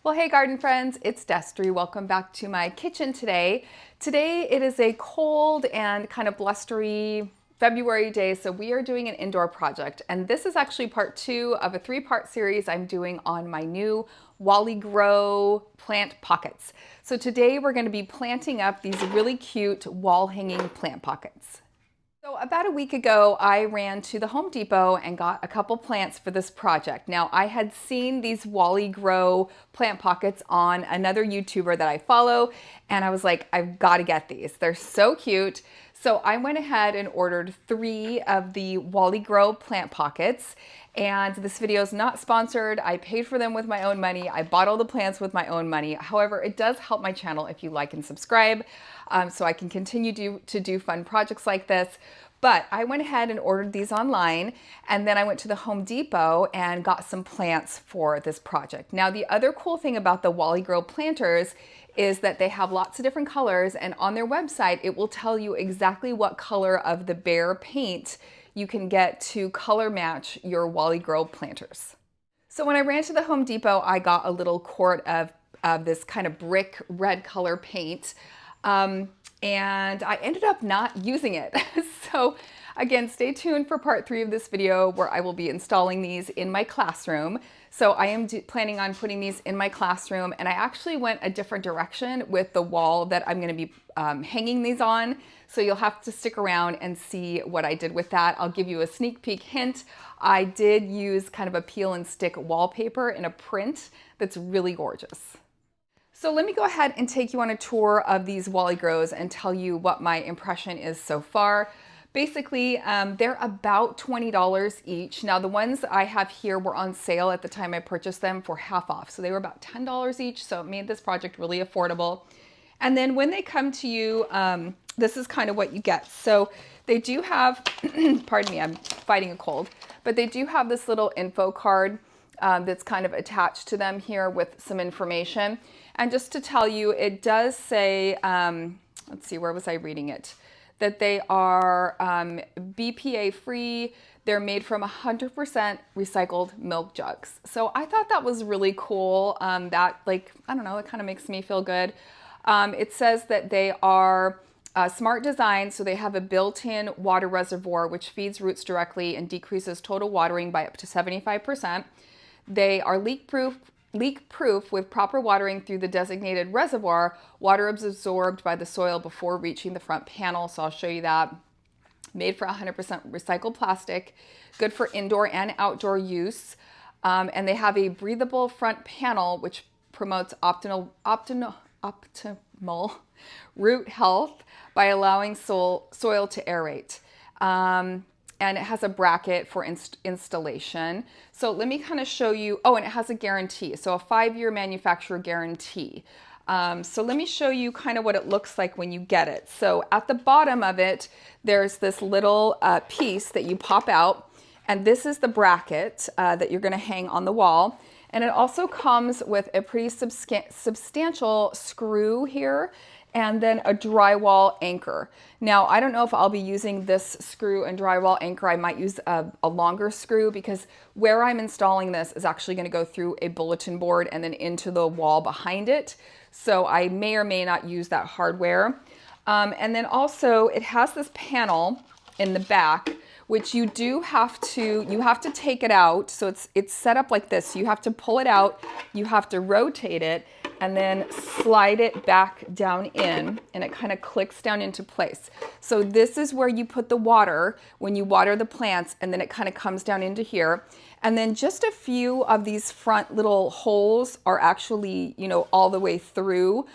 Well, hey garden friends, it's Destry. Welcome back to my kitchen today. Today it is a cold and kind of blustery February day, so we are doing an indoor project. And this is actually part 2 of a 3-part series I'm doing on my new Wally Grow plant pockets. So today we're going to be planting up these really cute wall hanging plant pockets. So about a week ago, I ran to the Home Depot and got a couple plants for this project. Now, I had seen these Wally Grow plant pockets on another YouTuber that I follow, and I was like, I've got to get these. They're so cute. So I went ahead and ordered 3 of the Wally Grow plant pockets. And this video is not sponsored. I paid for them with my own money. I bought all the plants with my own money. However, it does help my channel if you like and subscribe, so I can continue to do fun projects like this. But I went ahead and ordered these online, and then I went to the Home Depot and got some plants for this project. Now, the other cool thing about the Wally Grow planters is that they have lots of different colors, and on their website, it will tell you exactly what color of the Behr paint you can get to color match your Wally Grow planters. So when I ran to the Home Depot, I got a little quart of this kind of brick red color paint. And I ended up not using it. So again, stay tuned for part 3 of this video where I will be installing these in my classroom. So I am planning on putting these in my classroom, and I actually went a different direction with the wall that I'm going to be hanging these on. So you'll have to stick around and see what I did with that. I'll give you a sneak peek hint. I did use kind of a peel and stick wallpaper in a print that's really gorgeous. So let me go ahead and take you on a tour of these Wally Grows and tell you what my impression is so far. Basically, they're about $20 each. Now, the ones I have here were on sale at the time I purchased them for half off. So they were about $10 each, so it made this project really affordable. And then when they come to you, this is kind of what you get. So they do have, pardon me, I'm fighting a cold, but they do have this little info card that's kind of attached to them here with some information. And just to tell you, it does say, let's see, where was I reading it? That they are BPA free. They're made from 100% recycled milk jugs. So I thought that was really cool. That, like, I don't know, it kind of makes me feel good. It says that they are smart design, so they have a built-in water reservoir which feeds roots directly and decreases total watering by up to 75%. They are leak-proof with proper watering through the designated reservoir. Water is absorbed by the soil before reaching the front panel, so I'll show you that. Made for 100% recycled plastic, good for indoor and outdoor use. And they have a breathable front panel which promotes optimal root health by allowing soil to aerate. And it has a bracket for installation. So let me kind of show you, oh, and it has a guarantee. So a 5-year manufacturer guarantee. So let me show you kind of what it looks like when you get it. So at the bottom of it, there's this little piece that you pop out, and this is the bracket that you're gonna hang on the wall. And it also comes with a pretty substantial screw here, and then a drywall anchor. Now, I don't know if I'll be using this screw and drywall anchor. I might use a longer screw because where I'm installing this is actually going to go through a bulletin board and then into the wall behind it. So I may or may not use that hardware. And then also it has this panel in the back, which you have to take it out. So it's set up like this. You have to pull it out, you have to rotate it, and then slide it back down in, and it kind of clicks down into place. So this is where you put the water when you water the plants, and then it kind of comes down into here. And then just a few of these front little holes are actually, you know, all the way through.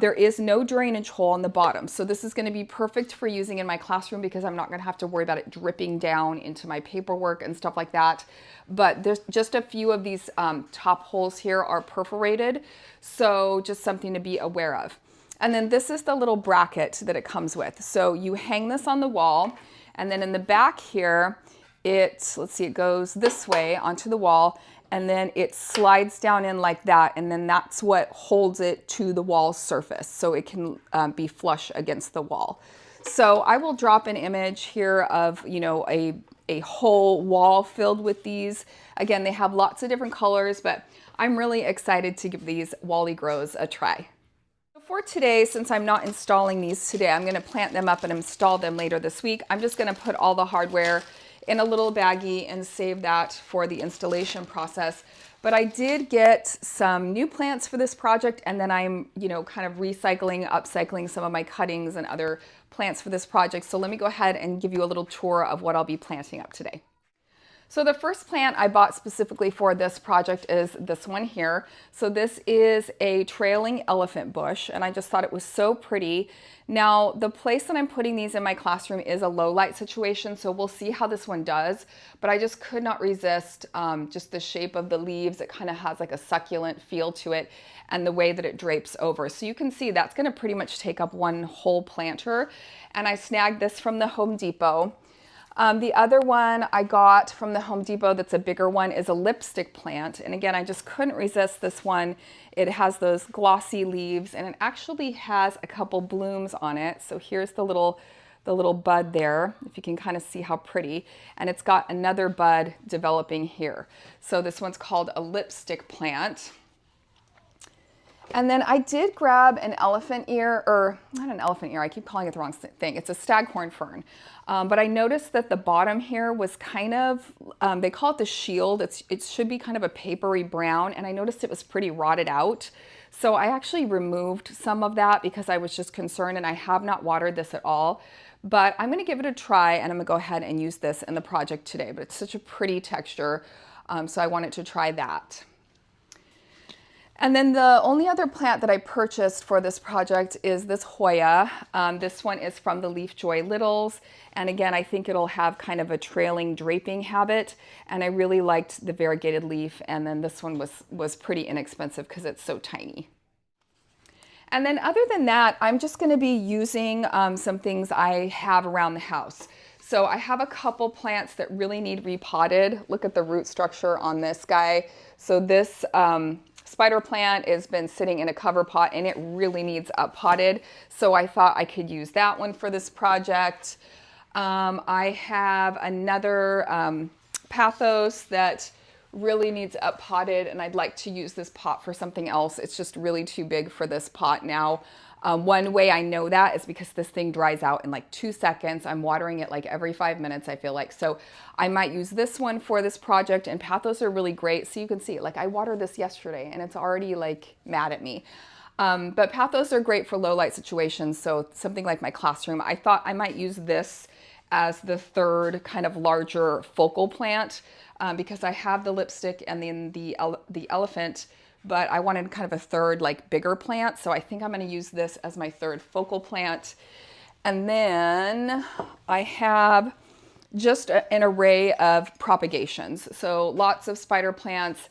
There is no drainage hole on the bottom. So this is going to be perfect for using in my classroom because I'm not going to have to worry about it dripping down into my paperwork and stuff like that. But there's just a few of these top holes here are perforated. So just something to be aware of. And then this is the little bracket that it comes with. So you hang this on the wall, and then in the back here, let's see, it goes this way onto the wall, and then it slides down in like that, and then that's what holds it to the wall surface, so it can be flush against the wall. So I will drop an image here of, you know, a whole wall filled with these. Again, they have lots of different colors, but I'm really excited to give these Wally Grows a try. For today, since I'm not installing these today, I'm going to plant them up and install them later this week. I'm just going to put all the hardware in a little baggie and save that for the installation process. But I did get some new plants for this project, and then I'm, kind of recycling, upcycling some of my cuttings and other plants for this project. So let me go ahead and give you a little tour of what I'll be planting up today. So the first plant I bought specifically for this project is this one here. So this is a trailing elephant bush, and I just thought it was so pretty. Now, the place that I'm putting these in my classroom is a low light situation, so we'll see how this one does. But I just could not resist just the shape of the leaves. It kind of has like a succulent feel to it, and the way that it drapes over. So you can see that's going to pretty much take up one whole planter. And I snagged this from the Home Depot. The other one I got from the Home Depot that's a bigger one is a lipstick plant. And again, I just couldn't resist this one. It has those glossy leaves, and it actually has a couple blooms on it. So here's the little bud there, if you can kind of see how pretty. And it's got another bud developing here. So this one's called a lipstick plant. And then I did grab an elephant ear, or not an elephant ear, I keep calling it the wrong thing. It's a staghorn fern. But I noticed that the bottom here was kind of, they call it the shield. It should be kind of a papery brown, and I noticed it was pretty rotted out. So I actually removed some of that because I was just concerned, and I have not watered this at all. But I'm gonna give it a try, and I'm gonna go ahead and use this in the project today. But it's such a pretty texture, so I wanted to try that. And then the only other plant that I purchased for this project is this Hoya. This one is from the Leaf Joy Littles. And again, I think it'll have kind of a trailing draping habit. And I really liked the variegated leaf. And then this one was pretty inexpensive because it's so tiny. And then other than that, I'm just going to be using some things I have around the house. So I have a couple plants that really need repotted. Look at the root structure on this guy. So this spider plant has been sitting in a cover pot, and it really needs up potted. So I thought I could use that one for this project. I have another pathos that really needs up potted, and I'd like to use this pot for something else. It's just really too big for this pot now. One way I know that is because this thing dries out in like 2 seconds. I'm watering it like every 5 minutes, I feel like. So I might use this one for this project, and pathos are really great. So you can see, like, I watered this yesterday and it's already like mad at me. But pathos are great for low light situations. So something like my classroom, I thought I might use this as the third kind of larger focal plant because I have the lipstick and then the elephant, but I wanted kind of a third, like, bigger plant. So I think I'm going to use this as my third focal plant. And then I have just an array of propagations. So lots of spider plants,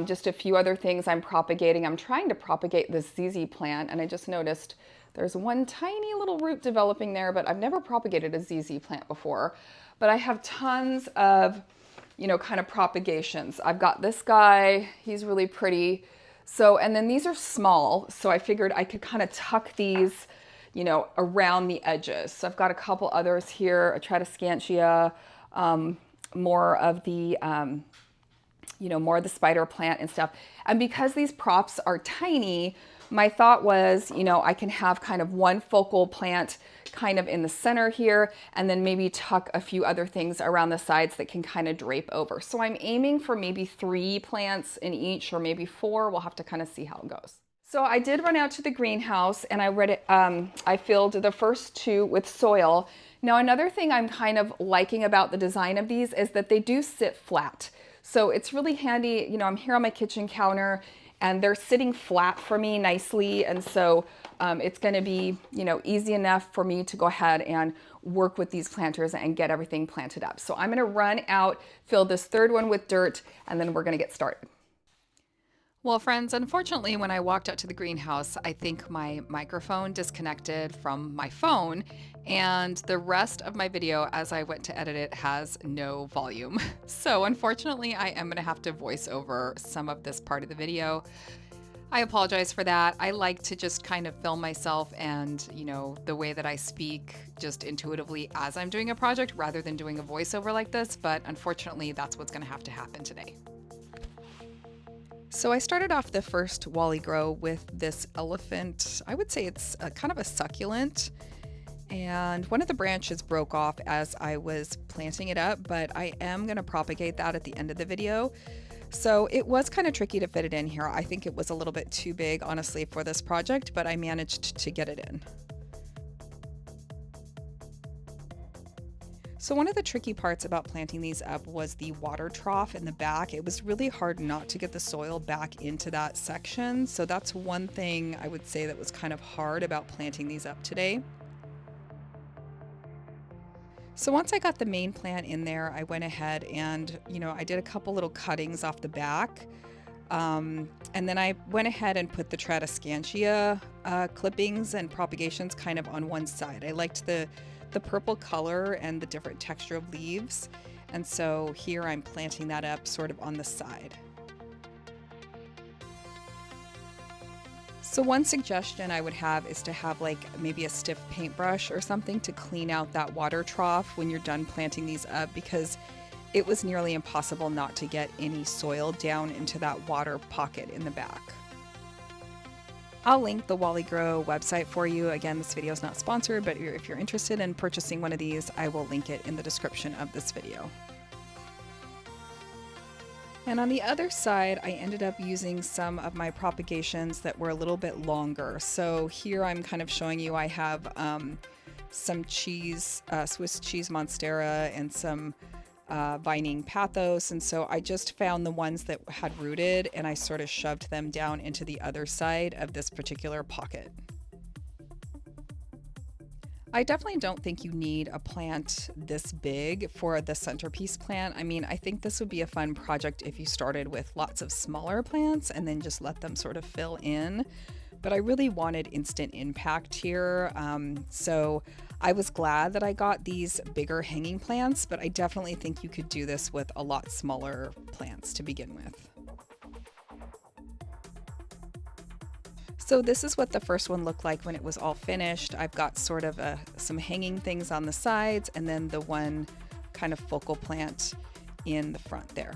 just a few other things I'm propagating. I'm trying to propagate this ZZ plant, and I just noticed there's one tiny little root developing there, but I've never propagated a ZZ plant before. But I have tons of kind of propagations. I've got this guy, he's really pretty. So, and then these are small, so I figured I could kind of tuck these, around the edges. So I've got a couple others here, a Tradescantia, more of the, more of the spider plant and stuff. And because these props are tiny, my thought was, I can have kind of one focal plant kind of in the center here, and then maybe tuck a few other things around the sides that can kind of drape over. So I'm aiming for maybe 3 plants in each, or maybe 4. We'll have to kind of see how it goes. So I did run out to the greenhouse, and I filled the first 2 with soil. Now, another thing I'm kind of liking about the design of these is that they do sit flat. So it's really handy. I'm here on my kitchen counter, and they're sitting flat for me nicely. And so it's going to be, easy enough for me to go ahead and work with these planters and get everything planted up. So I'm going to run out, fill this third one with dirt, and then we're going to get started. Well, friends, unfortunately, when I walked out to the greenhouse, I think my microphone disconnected from my phone, and the rest of my video as I went to edit it has no volume. So unfortunately, I am gonna have to voice over some of this part of the video. I apologize for that. I like to just kind of film myself and, the way that I speak just intuitively as I'm doing a project rather than doing a voiceover like this, but unfortunately, that's what's gonna have to happen today. So I started off the first Wally Grow with this elephant. I would say it's kind of a succulent. And one of the branches broke off as I was planting it up, but I am going to propagate that at the end of the video. So it was kind of tricky to fit it in here. I think it was a little bit too big, honestly, for this project, but I managed to get it in. So one of the tricky parts about planting these up was the water trough in the back. It was really hard not to get the soil back into that section. So that's one thing I would say that was kind of hard about planting these up today. So once I got the main plant in there, I went ahead and, I did a couple little cuttings off the back. And then I went ahead and put the Tradescantia clippings and propagations kind of on one side. I liked the purple color and the different texture of leaves. And so here I'm planting that up sort of on the side. So one suggestion I would have is to have like maybe a stiff paintbrush or something to clean out that water trough when you're done planting these up, because it was nearly impossible not to get any soil down into that water pocket in the back. I'll link the Wally Grow website for you. Again, this video is not sponsored, but if you're interested in purchasing one of these, I will link it in the description of this video. And on the other side, I ended up using some of my propagations that were a little bit longer. So here I'm kind of showing you I have some cheese, Swiss cheese monstera, and some vining pathos. And so I just found the ones that had rooted and I sort of shoved them down into the other side of this particular pocket. I definitely don't think you need a plant this big for the centerpiece plant. I mean, I think this would be a fun project if you started with lots of smaller plants and then just let them sort of fill in. But I really wanted instant impact here. So I was glad that I got these bigger hanging plants, but I definitely think you could do this with a lot smaller plants to begin with. So this is what the first one looked like when it was all finished. I've got sort of some hanging things on the sides and then the one kind of focal plant in the front there.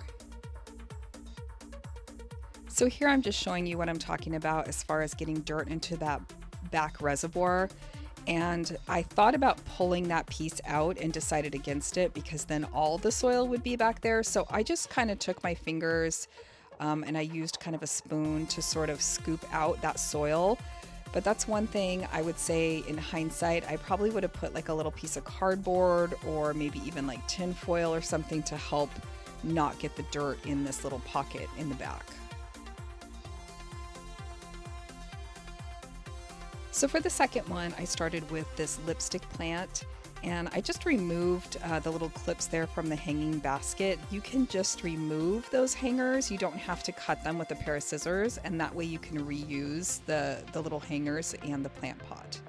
So here I'm just showing you what I'm talking about as far as getting dirt into that back reservoir. And I thought about pulling that piece out and decided against it because then all the soil would be back there. So I just kind of took my fingers and I used kind of a spoon to sort of scoop out that soil. But that's one thing I would say in hindsight, I probably would have put like a little piece of cardboard or maybe even like tin foil or something to help not get the dirt in this little pocket in the back. So for the second one, I started with this lipstick plant and I just removed the little clips there from the hanging basket. You can just remove those hangers. You don't have to cut them with a pair of scissors, and that way you can reuse the little hangers and the plant pot.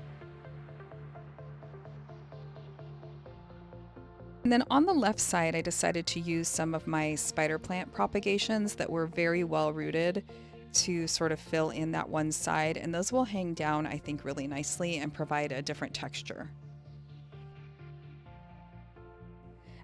And then on the left side, I decided to use some of my spider plant propagations that were very well rooted to sort of fill in that one side, and those will hang down, I think, really nicely and provide a different texture.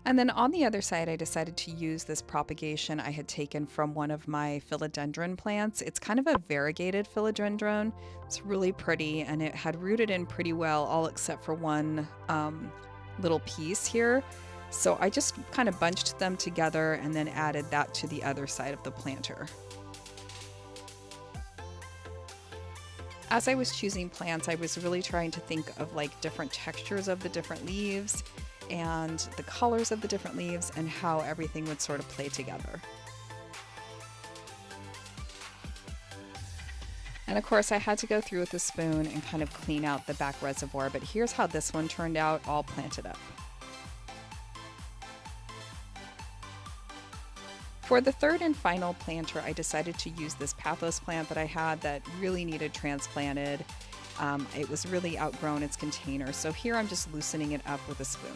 And then on the other side, I decided to use this propagation I had taken from one of my philodendron plants. It's kind of a variegated philodendron. It's really pretty and it had rooted in pretty well, all except for one little piece here. So I just kind of bunched them together and then added that to the other side of the planter. As I was choosing plants, I was really trying to think of like different textures of the different leaves and the colors of the different leaves and how everything would sort of play together. And of course I had to go through with a spoon and kind of clean out the back reservoir, but here's how this one turned out all planted up. For the third and final planter, I decided to use this pathos plant that I had that really needed transplanted. It was really outgrown its container, so here I'm just loosening it up with a spoon.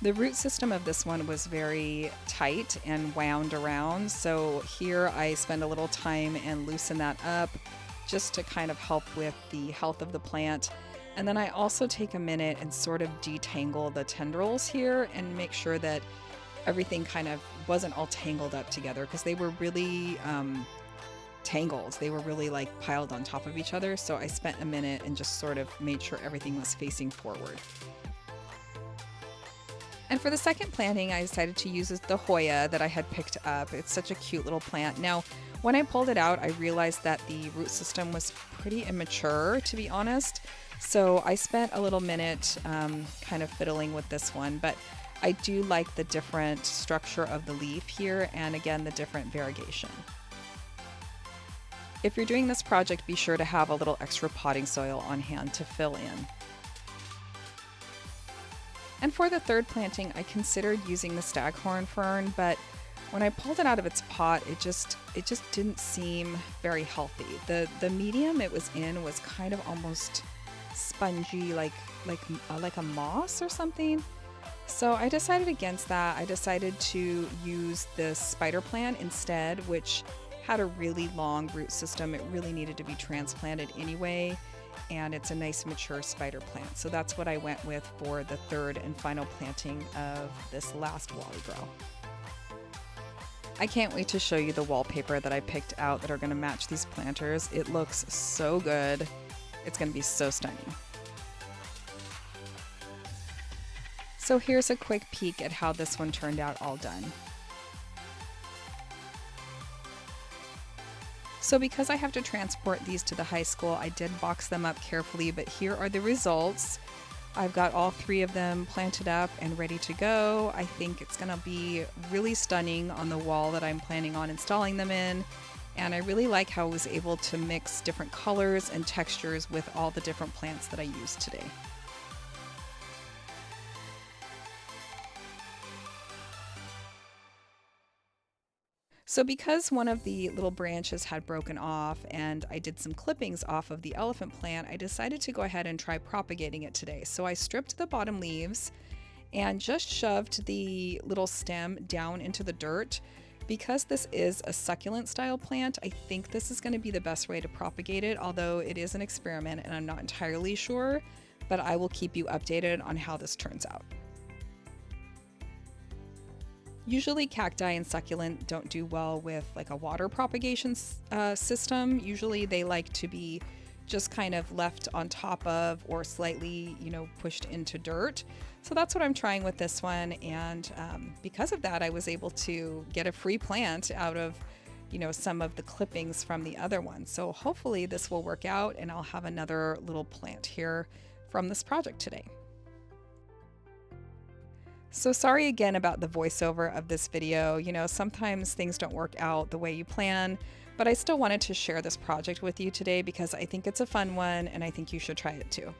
The root system of this one was very tight and wound around, so here I spend a little time and loosen that up just to kind of help with the health of the plant. And then I also take a minute and sort of detangle the tendrils here and make sure that everything kind of wasn't all tangled up together because they were really tangled. They were really like piled on top of each other. So I spent a minute and just sort of made sure everything was facing forward. And for the second planting, I decided to use the Hoya that I had picked up. It's such a cute little plant. Now, when I pulled it out, I realized that the root system was pretty immature, to be honest. So I spent a little minute kind of fiddling with this one, but I do like the different structure of the leaf here, and again, the different variegation. If you're doing this project, be sure to have a little extra potting soil on hand to fill in. And for the third planting, I considered using the staghorn fern, but when I pulled it out of its pot, it just didn't seem very healthy. The medium it was in was kind of almost spongy, like a moss or something. So I decided against that. I decided to use the spider plant instead, which had a really long root system. It really needed to be transplanted anyway, and it's a nice mature spider plant. So that's what I went with for the third and final planting of this last Wally Grow. I can't wait to show you the wallpaper that I picked out that are going to match these planters. It looks so good. It's going to be so stunning. So here's a quick peek at how this one turned out all done. So because I have to transport these to the high school, I did box them up carefully, but here are the results. I've got all three of them planted up and ready to go. I think it's gonna be really stunning on the wall that I'm planning on installing them in. And I really like how I was able to mix different colors and textures with all the different plants that I used today. So because one of the little branches had broken off and I did some clippings off of the elephant plant, I decided to go ahead and try propagating it today. So I stripped the bottom leaves and just shoved the little stem down into the dirt. Because this is a succulent style plant, I think this is going to be the best way to propagate it, although it is an experiment and I'm not entirely sure, but I will keep you updated on how this turns out. Usually cacti and succulent don't do well with like a water propagation system. Usually they like to be just kind of left on top of or slightly, pushed into dirt. So that's what I'm trying with this one. And because of that, I was able to get a free plant out of, some of the clippings from the other one. So hopefully this will work out and I'll have another little plant here from this project today. So sorry again about the voiceover of this video. Sometimes things don't work out the way you plan, but I still wanted to share this project with you today because I think it's a fun one and I think you should try it too.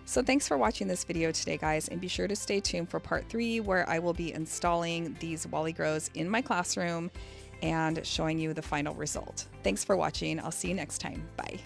So thanks for watching this video today, guys, and be sure to stay tuned for part 3 where I will be installing these Wally Grows in my classroom and showing you the final result. Thanks for watching. I'll see you next time. Bye.